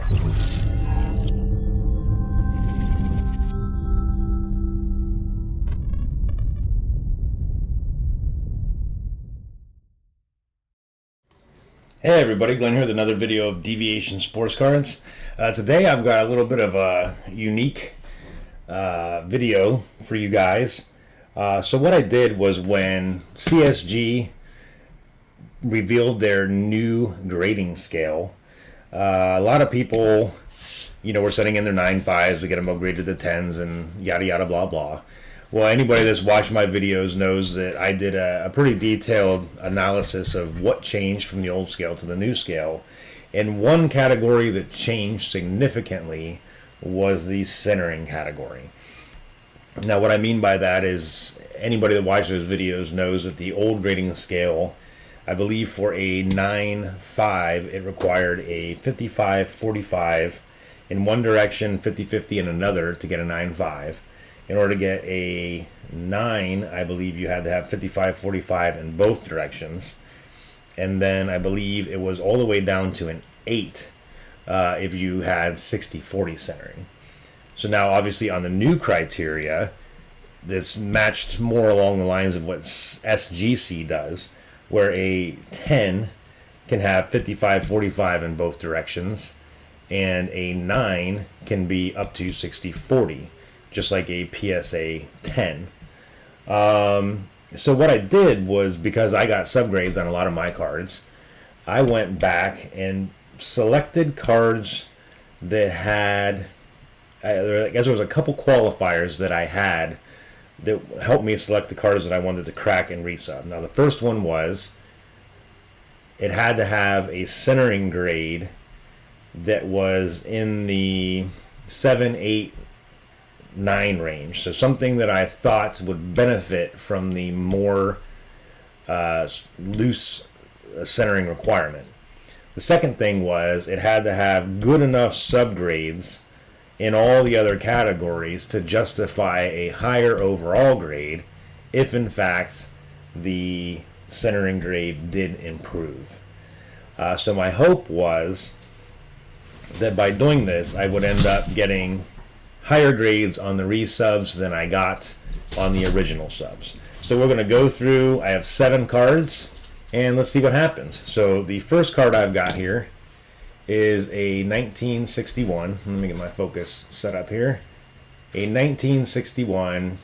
Hey everybody, Glenn here with another video of Deviation Sports Cards. Today I've got a little bit of a unique video for you guys. So what I did was when CSG revealed their new grading scale, a lot of people, were sending in their 9.5s to get them upgraded to 10s and yada yada blah blah. Well, anybody that's watched my videos knows that I did a pretty detailed analysis of what changed from the old scale to the new scale. And one category that changed significantly was the centering category. Now, what I mean by that is anybody that watches those videos knows that the old grading scale, I believe for a 9.5, it required a 55-45 in one direction, 50-50 in another to get a 9.5. In order to get a 9, I believe you had to have 55-45 in both directions. And then I believe it was all the way down to an 8 if you had 60-40 centering. So now obviously on the new criteria, this matched more along the lines of what SGC does, where a 10 can have 55-45 in both directions, and a 9 can be up to 60-40. Just like a PSA 10. So what I did was, because I got subgrades on a lot of my cards, I went back and selected cards that had, I guess there was a couple qualifiers that I had that helped me select the cards that I wanted to crack and resub. Now the first one was, it had to have a centering grade that was in the 7, 8, 9 range, so something that I thought would benefit from the more loose centering requirement. The second thing was it had to have good enough subgrades in all the other categories to justify a higher overall grade if in fact the centering grade did improve. So my hope was that by doing this I would end up getting higher grades on the resubs than I got on the original subs. So we're going to go through, I have 7 cards, and let's see what happens. So the first card I've got here is a 1961. Let me get my focus set up here. A 1961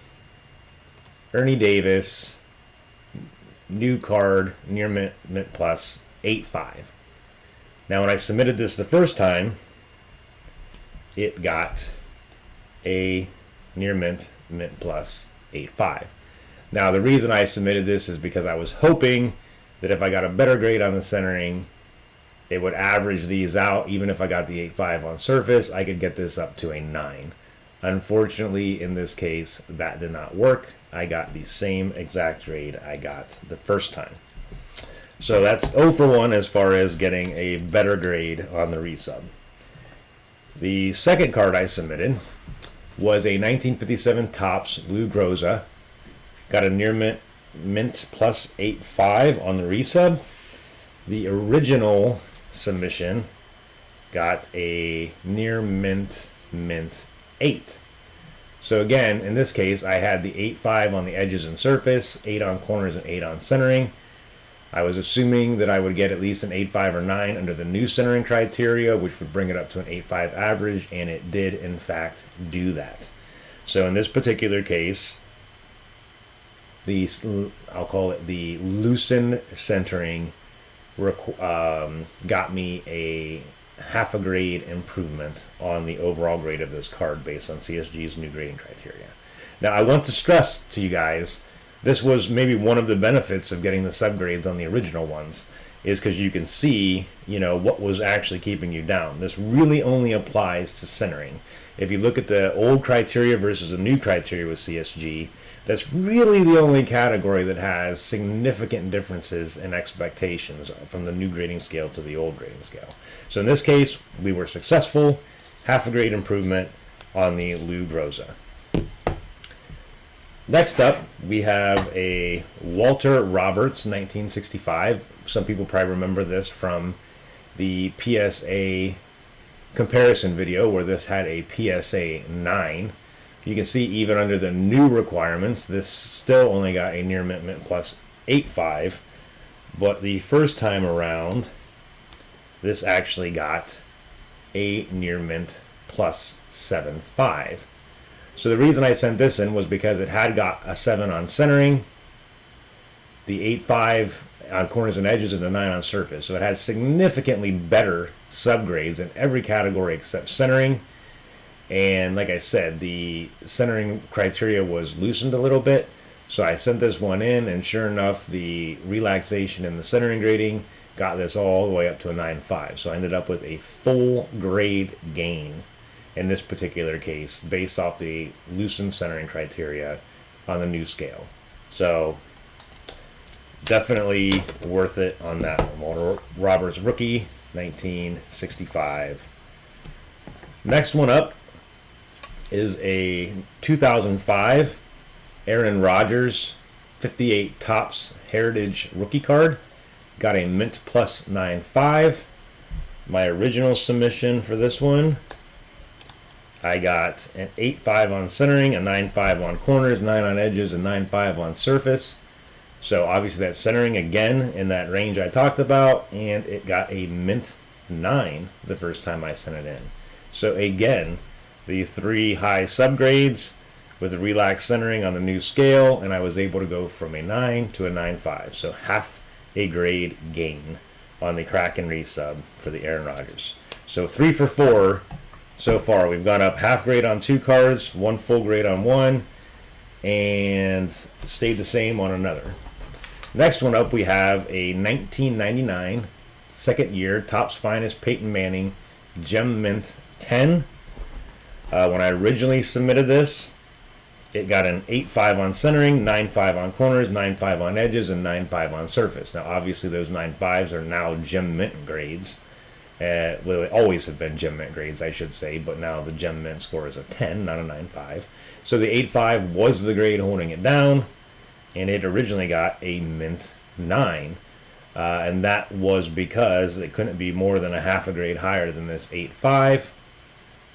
Ernie Davis new card, near mint plus, 8.5. Now when I submitted this the first time, it got a near mint plus 8.5. Now the reason I submitted this is because I was hoping that if I got a better grade on the centering, it would average these out. Even if I got the 8.5 on surface, I could get this up to a 9. Unfortunately, in this case, that did not work. I got the same exact grade I got the first time. So that's 0 for 1 as far as getting a better grade on the resub. The second card I submitted was a 1957 Topps Lou Groza. Got a near mint plus 8.5 on the resub. The original submission got a near mint 8. So again, in this case, I had the 8.5 on the edges and surface, 8 on corners and 8 on centering. I was assuming that I would get at least an 8.5 or 9 under the new centering criteria, which would bring it up to an 8.5 average, and it did in fact do that. So in this particular case, I'll call it the loosened centering, got me a half a grade improvement on the overall grade of this card based on CSG's new grading criteria. Now I want to stress to you guys, this was maybe one of the benefits of getting the subgrades on the original ones, is because you can see, what was actually keeping you down. This really only applies to centering. If you look at the old criteria versus the new criteria with CSG, that's really the only category that has significant differences in expectations from the new grading scale to the old grading scale. So in this case, we were successful, half a grade improvement on the Lou Groza. Next up, we have a Walter Roberts 1965. Some people probably remember this from the PSA comparison video where this had a PSA 9. You can see even under the new requirements, this still only got a near mint mint plus 8.5. But the first time around, this actually got a near mint plus 7.5. So the reason I sent this in was because it had got a 7 on centering, the 8.5 on corners and edges, and the 9 on surface. So it had significantly better subgrades in every category except centering. And like I said, the centering criteria was loosened a little bit. So I sent this one in, and sure enough, the relaxation in the centering grading got this all the way up to a 9.5. So I ended up with a full grade gain in this particular case based off the loosened centering criteria on the new scale. So definitely worth it on that one. Rodgers rookie, 1965. Next one up is a 2005 Aaron Rodgers 58 Topps Heritage rookie card. Got a mint plus 9.5. My original submission for this one, I got an 8.5 on centering, a 9.5 on corners, 9 on edges, and 9.5 on surface. So obviously that's centering again in that range I talked about, and it got a mint 9 the first time I sent it in. So again, the 3 high subgrades with the relaxed centering on the new scale, and I was able to go from a 9 to a 9.5. So half a grade gain on the crack and resub for the Aaron Rodgers. So 3 for 4 so far. We've gone up half grade on 2 cards, 1 full grade on 1, and stayed the same on another. Next one up, we have a 1999 second year Topps Finest Peyton Manning Gem Mint 10. When I originally submitted this, it got an 8.5 on centering, 9.5 on corners, 9.5 on edges, and 9.5 on surface. Now, obviously, those 9.5s are now Gem Mint grades. Well, they always have been Gem Mint grades, I should say, but now the Gem Mint score is a 10, not a 9.5. So the 8.5 was the grade holding it down, and it originally got a Mint 9. And that was because it couldn't be more than a half a grade higher than this 8.5.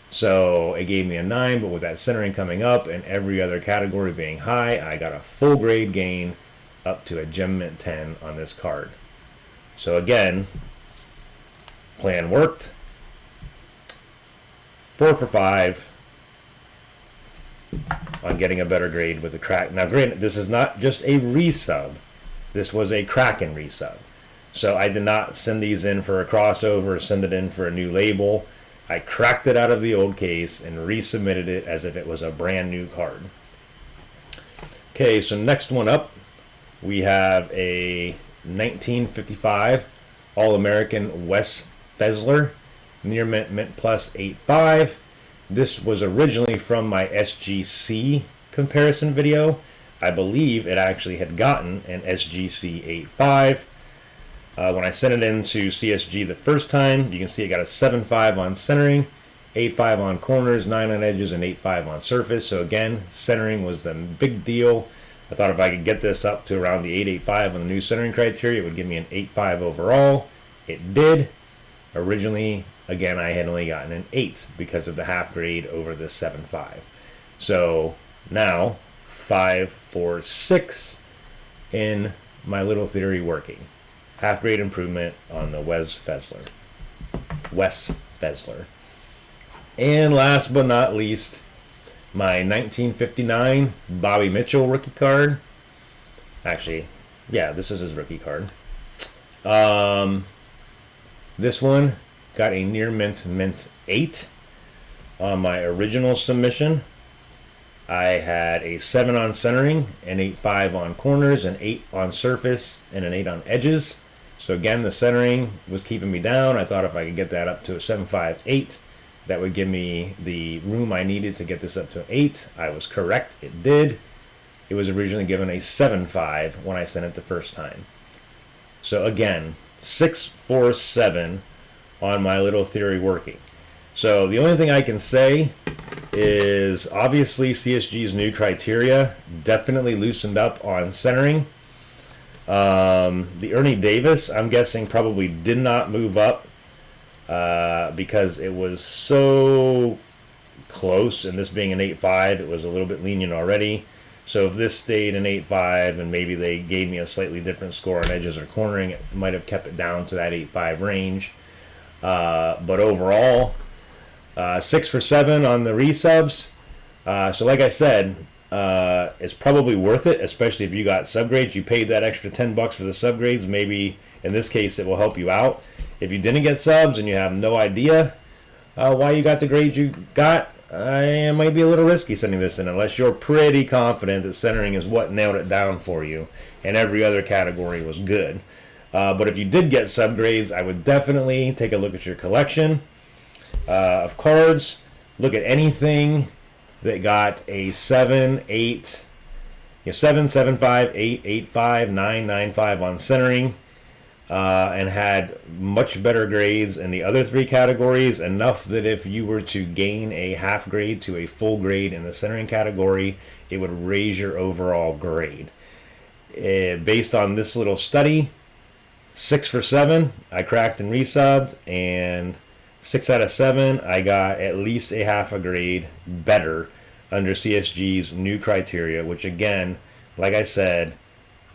So it gave me a 9, but with that centering coming up and every other category being high, I got a full grade gain up to a Gem Mint 10 on this card. So again, plan worked. 4 for 5 on getting a better grade with the crack. Now granted, this is not just a resub. This was a Kraken resub. So I did not send these in for a crossover or send it in for a new label. I cracked it out of the old case and resubmitted it as if it was a brand new card. Okay, so next one up, we have a 1955 All-American Wes Fesler near mint mint plus 8.5. This was originally from my SGC comparison video. I believe it actually had gotten an SGC 8.5. When I sent it into CSG the first time, you can see it got a 7.5 on centering, 8.5 on corners, 9 on edges, and 8.5 on surface. So again, centering was the big deal. I thought if I could get this up to around the 8.85 on the new centering criteria, it would give me an 8.5 overall. It did. Originally, again, I had only gotten an 8 because of the half grade over the 7.5. So now, 5 for 6 in my little theory working. Half grade improvement on the Wes Fesler. And last but not least, my 1959 Bobby Mitchell rookie card. Actually, yeah, this is his rookie card. This one got a near mint 8 on my original submission. I had a 7 on centering, an 8.5 on corners, an 8 on surface, and an 8 on edges. So again, the centering was keeping me down. I thought if I could get that up to a 7.5, 8, that would give me the room I needed to get this up to an 8. I was correct. It did. It was originally given a 7.5 when I sent it the first time. So again, 6, 4, 7 on my little theory working. So the only thing I can say is obviously CSG's new criteria definitely loosened up on centering. The Ernie Davis, I'm guessing, probably did not move up because it was so close, and this being an 8.5, it was a little bit lenient already. So if this stayed an 8.5 and maybe they gave me a slightly different score on edges or cornering, it might have kept it down to that 8.5 range. But overall, 6 for 7 on the resubs. So like I said, it's probably worth it, especially if you got subgrades. You paid that extra $10 for the subgrades. Maybe in this case it will help you out. If you didn't get subs and you have no idea why you got the grades you got, it might be a little risky sending this in unless you're pretty confident that centering is what nailed it down for you and every other category was good. But if you did get subgrades, I would definitely take a look at your collection of cards. Look at anything that got a 7, 8, 7, 7, 5, 8, 8, 5, 9, 9, 5 on centering. And had much better grades in the other 3 categories, enough that if you were to gain a half grade to a full grade in the centering category, it would raise your overall grade. Based on this little study, 6 for 7, I cracked and resubbed, and 6 out of 7, I got at least a half a grade better under CSG's new criteria, which again, like I said,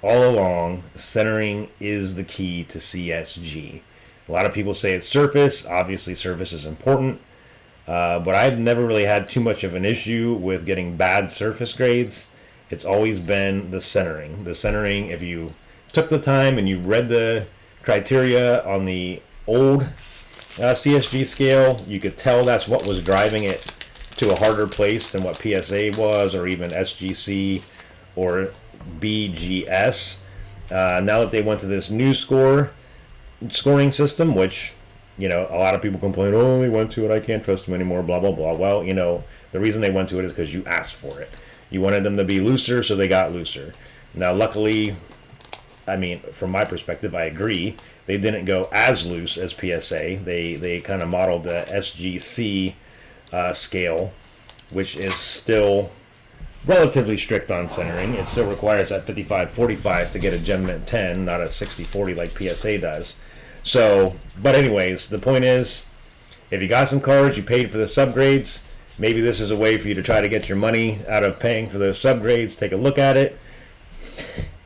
all along, centering is the key to CSG. A lot of people say it's surface. Obviously, surface is important. But I've never really had too much of an issue with getting bad surface grades. It's always been the centering. The centering, if you took the time and you read the criteria on the old CSG scale, you could tell that's what was driving it to a harder place than what PSA was, or even SGC or BGS. Now that they went to this new scoring system, which, a lot of people complain, oh, they went to it, I can't trust them anymore, blah, blah, blah. Well, the reason they went to it is because you asked for it. You wanted them to be looser, so they got looser. Now, luckily, from my perspective, I agree. They didn't go as loose as PSA. They kind of modeled the SGC scale, which is still relatively strict on centering. It still requires that 55-45 to get a Gem Mint 10, not a 60-40 like PSA does. So, but anyways, the point is, if you got some cards, you paid for the subgrades, maybe this is a way for you to try to get your money out of paying for those subgrades. Take a look at it.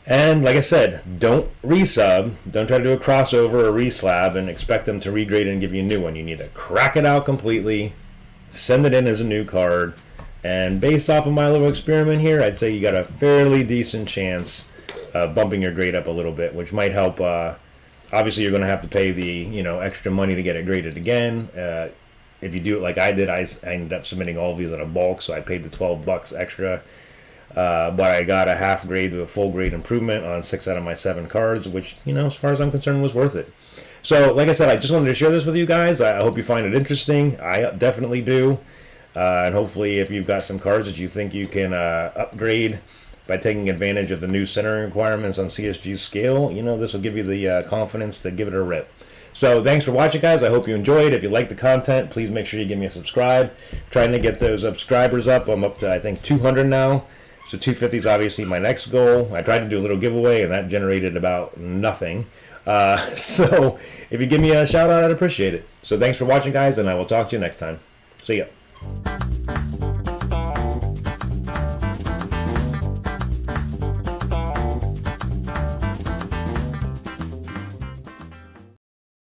And like I said, don't resub. Don't try to do a crossover or reslab and expect them to regrade and give you a new one. You need to crack it out completely, send it in as a new card. And based off of my little experiment here, I'd say you got a fairly decent chance of bumping your grade up a little bit, which might help. Obviously, you're going to have to pay the extra money to get it graded again. If you do it like I did, I ended up submitting all of these in a bulk, so I paid the $12 extra. But I got a half grade to a full grade improvement on 6 out of my 7 cards, which, as far as I'm concerned, was worth it. So, like I said, I just wanted to share this with you guys. I hope you find it interesting. I definitely do. And hopefully, if you've got some cards that you think you can upgrade by taking advantage of the new centering requirements on CSG's scale, this will give you the confidence to give it a rip. So thanks for watching, guys. I hope you enjoyed. If you like the content, please make sure you give me a subscribe. Trying to get those subscribers up. I'm up to, I think, 200 now. So 250 is obviously my next goal. I tried to do a little giveaway, and that generated about nothing. So if you give me a shout out, I'd appreciate it. So thanks for watching, guys, and I will talk to you next time. See ya.